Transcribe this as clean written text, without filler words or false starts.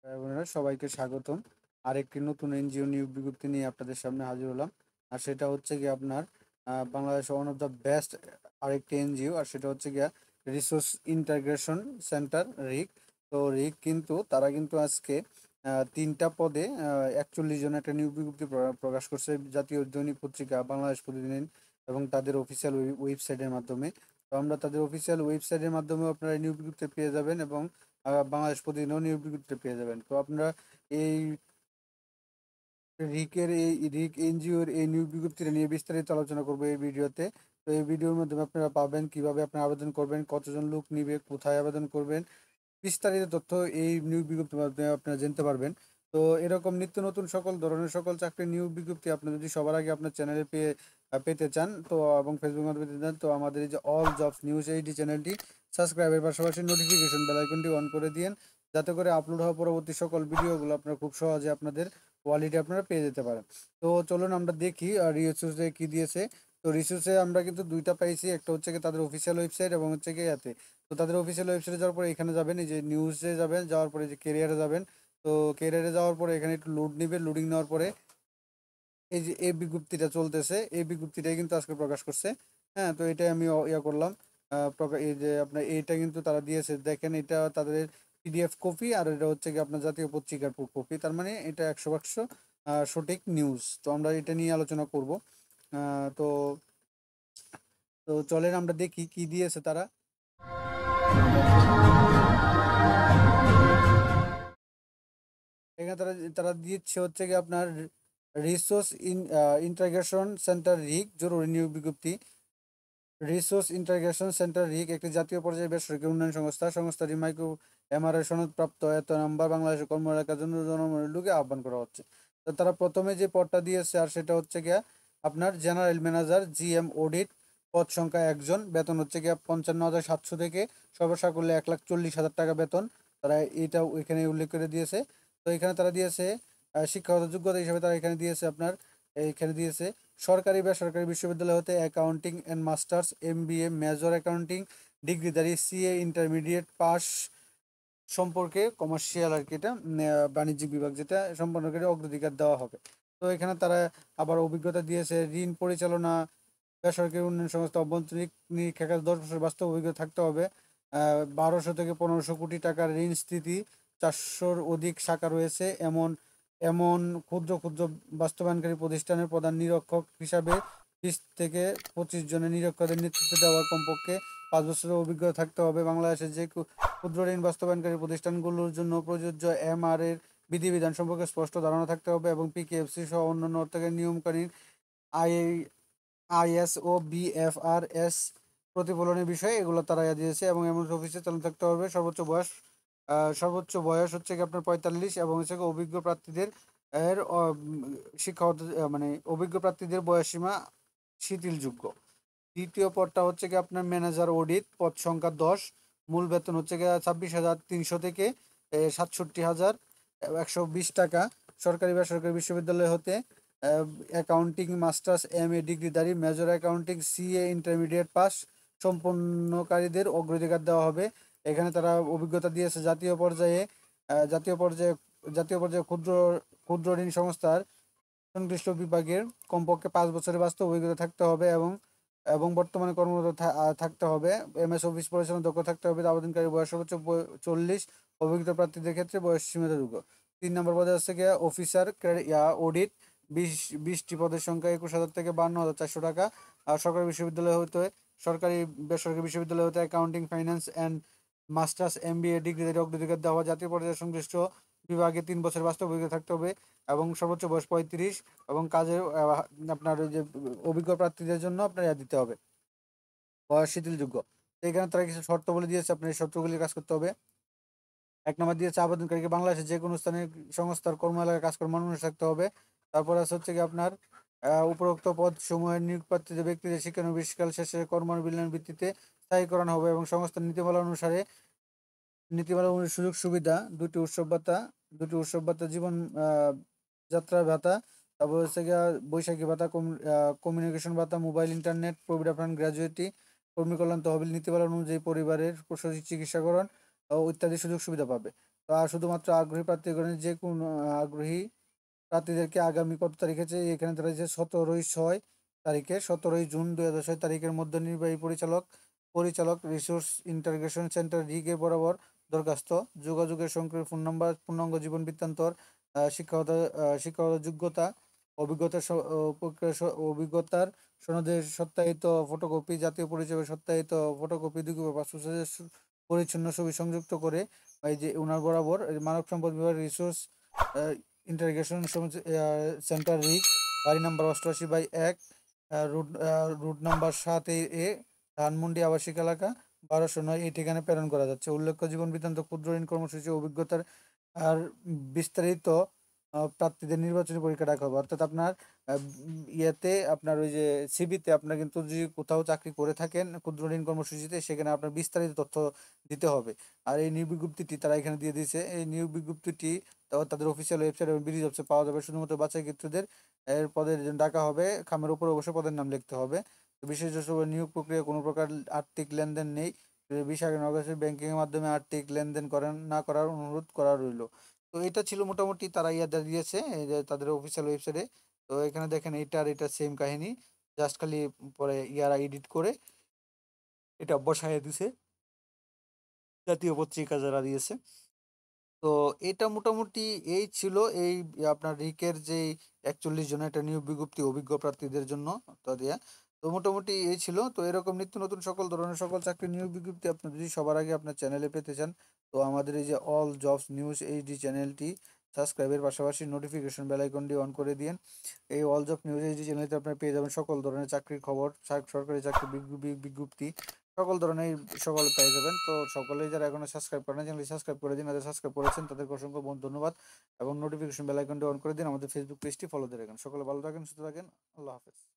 ভাই বোনেরা সবাইকে স্বাগতম। আরেকটি নতুন এনজিও নিয়োগ বিজ্ঞপ্তি নিয়ে আপনাদের সামনে হাজির হলাম। আর সেটা হচ্ছে গিয়ে আপনার Bangladesh one of the best আরেকটি এনজিও, আর সেটা হচ্ছে গিয়া রিসোর্স ইন্টাগ্রেশন সেন্টার রিক। তো রিক কিন্তু তারা কিন্তু আজকে 3টা পদে 41 জন একটা নিয়োগ বিজ্ঞপ্তি প্রকাশ করছে জাতীয় দৈনিক পত্রিকা বাংলাদেশ প্রতিদিন এবং তাদের অফিসিয়াল ওয়েবসাইটের মাধ্যমে। তো আমরা তাদের অফিসিয়াল ওয়েবসাইটের মাধ্যমে আপনারা এই নিয়োগ বিজ্ঞপ্তি পেয়ে যাবেন এবং বাংলাদেশ প্রতিদিনও নিয়োগ বিজ্ঞপ্তি পেয়ে যাবেন। তো আপনারা এই রিক এনজিওর এই নিয়োগ বিজ্ঞপ্তিটা নিয়ে বিস্তারিত আলোচনা করবো এই ভিডিওতে। তো এই ভিডিওর মাধ্যমে আপনারা পাবেন কিভাবে আপনারা আবেদন করবেন, কতজন লোক নিবে, কোথায় আবেদন করবেন, বিস্তারিত তথ্য এই নিয়োগ বিজ্ঞপ্তির মাধ্যমে আপনারা জানতে পারবেন। তো এরকম নিত্য নতুন সকল ধরনের সকল চাকরির নিয়োগ বিজ্ঞপ্তি আপনি যদি সবার আগে আপনার চ্যানেলে পেতে চান তো এবং ফেসবুক মাধ্যমে পেতে চান, তো আমাদের এই যে অল জবস নিউজ এইটি চ্যানেলটি সাবস্ক্রাইবের পাশাপাশি নোটিফিকেশন বেল আইকনটি অন করে দিন, যাতে করে আপলোড হওয়া পরবর্তী সকল ভিডিওগুলো আপনারা খুব সহজে আপনাদের ওয়ালেটে আপনারা পেয়ে যেতে পারেন। তো চলুন আমরা দেখি আর রিসোর্সে কি দিয়েছে। তো রিসোর্সে আমরা কিন্তু দুইটা পাইছি, একটা হচ্ছে কি তাদের অফিসিয়াল ওয়েবসাইট এবং হচ্ছে কি ইয়াতে। তো তাদের অফিসিয়াল ওয়েবসাইটে যাওয়ার পরে এখানে যাবেন, এই যে নিউজে যাবেন, যাওয়ার পরে যে কেরিয়ারে যাবেন। তো কেরিয়ারে যাওয়ার পরে এখানে একটু লোড নিবে, লোডিং নেওয়ার পরে এই যে এই বিজ্ঞপ্তিটা চলতেছে, এই বিজ্ঞপ্তিটাই কিন্তু আজকে প্রকাশ করছে। হ্যাঁ, তো এটাই আমি ইয়া করলাম। এই যে আপনার এইটা কিন্তু তারা দিয়েছে, দেখেন এটা তাদের পিডিএফ কপি, আর এটা হচ্ছে কি আপনার জাতীয় পত্রিকার কপি, তার মানে এটা 100% সঠিক নিউজ। তো আমরা এটা নিয়ে আলোচনা করব। তো তো চলেন আমরা দেখি কি দিয়েছে তারা। এখানে তারা তারা দিচ্ছে হচ্ছে কি আপনার রিসোর্স ইন্টাগ্রেশন সেন্টার রিক জরুরি নিয়োগ বিজ্ঞপ্তি। রিসোর্স ইন্টাগ্রেশন সেন্টার রিক একটি জাতীয় পর্যায়ে বেসরকারি উন্নয়ন সংস্থা। সংস্থাটি মাইক্রো এমআরআই সনদপ্রাপ্ত এত নাম্বার বাংলাদেশের কর্মরত জন্য জনগণের লোকে আহ্বান করা হচ্ছে। তো তারা প্রথমে যে পদটা দিয়েছে আর সেটা হচ্ছে গিয়া আপনার জেনারেল ম্যানেজার জিএম অডিট, পদ সংখ্যা একজন, বেতন হচ্ছে গিয়া 55,700 থেকে সর্বসা করলে 1,40,000 টাকা বেতন। তারা এটা এখানে উল্লেখ করে দিয়েছে। তো এখানে তারা দিয়েছে শিক্ষাগত যোগ্যতা হিসেবে তারা এখানে দিয়েছে আপনার এখানে দিয়েছে সরকারি বেসরকারি বিশ্ববিদ্যালয় হতে accounting and masters MBA major accounting ডিগ্রিধারী সিএ ইন্টারমিডিয়েট পাস সম্পর্কে কমার্শিয়াল আর কি এটা বাণিজ্যিক বিভাগ যেটা সম্পন্নকারী অগ্রাধিকার দেওয়া হবে। তো এখানে তারা আবার অভিজ্ঞতা দিয়েছে ঋণ পরিচালনা বেসরকারি উন্নয়ন সংস্থা অভ্যন্তরীণ নিরীক্ষা কাজ 10 বছর বাস্তব অভিজ্ঞতা থাকতে হবে। 1200 থেকে 1500 কোটি টাকার ঋণ স্থিতি, 400-র অধিক শাখা রয়েছে এমন এমন ক্ষুদ্র ক্ষুদ্র বাস্তবায়নকারী প্রতিষ্ঠানের প্রধান নিরীক্ষক হিসাবে 20 থেকে 25 জনের নিরীক্ষকদের নেতৃত্ব দেওয়ার কমপক্ষে 5 বছরের অভিজ্ঞতা থাকতে হবে। বাংলাদেশের যে ক্ষুদ্র ঋণ বাস্তবায়নকারী প্রতিষ্ঠানগুলোর জন্য প্রযোজ্য এমআর এর বিধিবিধান সম্পর্কে স্পষ্ট ধারণা থাকতে হবে এবং পিকেএফসি সহ অন্যান্য অর্থকারী নিয়মকানুন আই আইএসও বিএফআরএস প্রতিফলনের বিষয়ে এগুলো তারা দিয়েছে এবং এমন অফিসে চালু থাকতে হবে। সর্বোচ্চ বয়স হচ্ছে কি আপনার 45 এবং হচ্ছে কি অভিজ্ঞ প্রার্থীদের শিক্ষাগত মানে অভিজ্ঞ প্রার্থীদের বয়সসীমা শিথিলযোগ্য। দ্বিতীয় পদটা হচ্ছে কি আপনার ম্যানেজার অডিট, পদ সংখ্যা 10, মূল বেতন হচ্ছে গিয়ে 26,300 থেকে 67,120 টাকা। সরকারি বেসরকারি বিশ্ববিদ্যালয় হতে অ্যাকাউন্টিং মাস্টার্স এমএ ডিগ্রিধারী major accounting CA intermediate pass সম্পন্নকারীদের অগ্রাধিকার দেওয়া হবে। এখানে তারা অভিজ্ঞতা দিয়েছে জাতীয় পর্যায়ে আহ, জাতীয় পর্যায়ে জাতীয় পর্যায়ে ক্ষুদ্র ক্ষুদ্র ঋণ সংস্থার সংশ্লিষ্ট বিভাগের কমপক্ষে 5 বছরের বাস্তব অভিজ্ঞতা থাকতে হবে এবং এবং বর্তমানে কর্মরত থাকতে হবে। এমএস অফিস পরিচালনা দক্ষ থাকতে হবে। আবেদনকারী বয়স সর্বোচ্চ 40, অভিজ্ঞ প্রার্থীদের ক্ষেত্রে বয়স সীমিতযোগ্য। 3 নম্বর পদে হচ্ছে গিয়ে অফিসার অডিট, 20টি পদের সংখ্যা 21,000 থেকে 52,400 টাকা। আর সরকারি বেসরকারি বিশ্ববিদ্যালয় হতে accounting finance and masters MBA ডিগ্রিধারী অগ্রাধিকার দেওয়া। জাতীয় পর্যায়ে সংশ্লিষ্ট বিভাগে 3 বছর বাস্তব অভিজ্ঞতা থাকতে হবে এবং সর্বোচ্চ বয়স 35 এবং কাজের আপনার ওই যে অভিজ্ঞ প্রার্থীদের জন্য আপনার দিতে হবে বয়স শিথিলযোগ্য। তো এখানে তারা কিছু শর্ত বলে দিয়েছে, আপনার এই শর্তগুলি কাজ করতে হবে। 1 নম্বর দিয়েছে আবেদনকারীকে বাংলাদেশের যে কোনো স্থানে সংস্থার কর্ম এলাকায় কাজ করার মানুষ থাকতে হবে। তারপর আছে হচ্ছে কি আপনার উপরোক্ত পদ সমূহের নিয়োগ প্রার্থীদের ব্যক্তিদের শিক্ষানবিশকাল শেষে কর্মবিরতির ভিত্তিতে স্থায়ী করানো হবে এবং সংস্থার নীতিমালা অনুসারে সুযোগ সুবিধা, দুটি উৎসব ভাতা, জীবন যাত্রা ভাতা, তারপর হচ্ছে গিয়া বৈশাখী ভাতা, কমিউনিকেশন ভাতা, mobile internet, provident fund, gratuity, কর্মী কল্যাণ তহবিল, নীতিমালা অনুযায়ী পরিবারের চিকিৎসাকরণ ও ইত্যাদি সুযোগ সুবিধা পাবে। তো আর শুধুমাত্র আগ্রহী প্রার্থীগণের যে কোনো আগ্রহী প্রার্থীদেরকে আগামী কত তারিখে যে এখানে তারা যে 17/6 তারিখে 17ই জুন 2006 তারিখের মধ্যে নির্বাহী পরিচালক রিসোর্স ইন্টারগ্রেশন সেন্টার রিগে বরাবর দরখাস্ত যোগাযোগের সংখ্যা ফোন নাম্বার পূর্ণাঙ্গ জীবন বৃত্তান্তর শিক্ষাগত যোগ্যতা অভিজ্ঞতার সনদের সত্যায়িত ফটোকপি জাতীয় পরিচয়ের সত্যায়িত ফটোকপি 2 কপি পাসপোর্ট সাইজের পরিচ্ছন্ন ছবি সংযুক্ত করে এই যে ওনার বরাবর এই মানব সম্পদ বিভাগ রিসোর্স ইন্টারগ্রেশন সেন্টার রিক বাড়ি নাম্বার 88/1 রুট নাম্বার 7 এ ধানমন্ডি আবাসিক এলাকা 1209 এই ঠিকানায় প্রেরণ করা যাচ্ছে। উল্লেখ্য জীবন বৃত্তান্ত ক্ষুদ্র ঋণ কর্মসূচি অভিজ্ঞতার আর বিস্তারিত প্রার্থীদের নির্বাচনী পরীক্ষা ডাকা হবে। অর্থাৎ আপনার ইয়েতে আপনার ওই যে সিভিতে আপনার কিন্তু যদি কোথাও চাকরি করে থাকেন ক্ষুদ্র ঋণ কর্মসূচিতে সেখানে আপনার বিস্তারিত তথ্য দিতে হবে। আর এই নিয়োগ বিজ্ঞপ্তিটি তারা এখানে দিয়ে দিয়েছে। এই নিয়োগ বিজ্ঞপ্তিটি তাদের অফিসিয়াল ওয়েবসাইট এবং বিডি জবসে পাওয়া যাবে। শুধুমাত্র বাছাইকৃতদের এর পদের ডাকা হবে। খামের উপরে অবশ্যই পদের নাম লিখতে হবে। তো বিশেষ নিয়োগ প্রক্রিয়া কোনো প্রকার আর্থিক লেনদেন নেই। ভিসা নগদ ব্যাংকিং এর মাধ্যমে আর্থিক লেনদেন না করার অনুরোধ করা রইল। তো এটা ছিল মোটামুটি তারা ইয়াদা দিয়েছে এই যে তাদের অফিসিয়াল ওয়েবসাইটে। তো এখানে দেখেন এটা সেম কাহিনী, জাস্ট খালি পরে ইয়ারা এডিট করে এটা বসায় দিছে জাতীয় পত্রিকা যারা দিয়েছে। তো এটা মোটামুটি এই ছিল এই আপনার রিকের যে 41 জনের একটা নিয়োগ বিজ্ঞপ্তি অভিজ্ঞ প্রার্থীদের জন্য তা দেয়া। তো মোটামুটি এই ছিল। তো এরকম নিত্য নতুন সকল ধরনের সকল চাকরির নিয়োগ বিজ্ঞপ্তি আপনি যদি সবার আগে আপনার চ্যানেলে পেতে চান, তো আমাদের এই যে অল জবস নিউজ এইচডি চ্যানেলটি সাবস্ক্রাইবের পাশাপাশি নোটিফিকেশন বেল আইকনটি অন করে দিন। এই অল জব নিউজ এইচডি চ্যানেলতে আপনার পেয়ে যাবেন সকল ধরনের চাকরির খবর, সরকারি চাকরির বিজ্ঞপ্তি সকল ধরনের সকল পেয়ে যাবেন। তো সকলেই যারা এখনো সাবস্ক্রাইব করেন চ্যানেলটি সাবস্ক্রাইব করে দিন। যারা সাবস্ক্রাইব করেছেন তাদেরকে অসংখ্য ধন্যবাদ এবং নোটিফিকেশন বেল আইকনটি অন করে দিন। আমাদের ফেসবুক পেজটি ফলো দিয়ে রাখেন। সকলে ভালো থাকেন, সুস্থ থাকেন। আল্লাহ হাফেজ।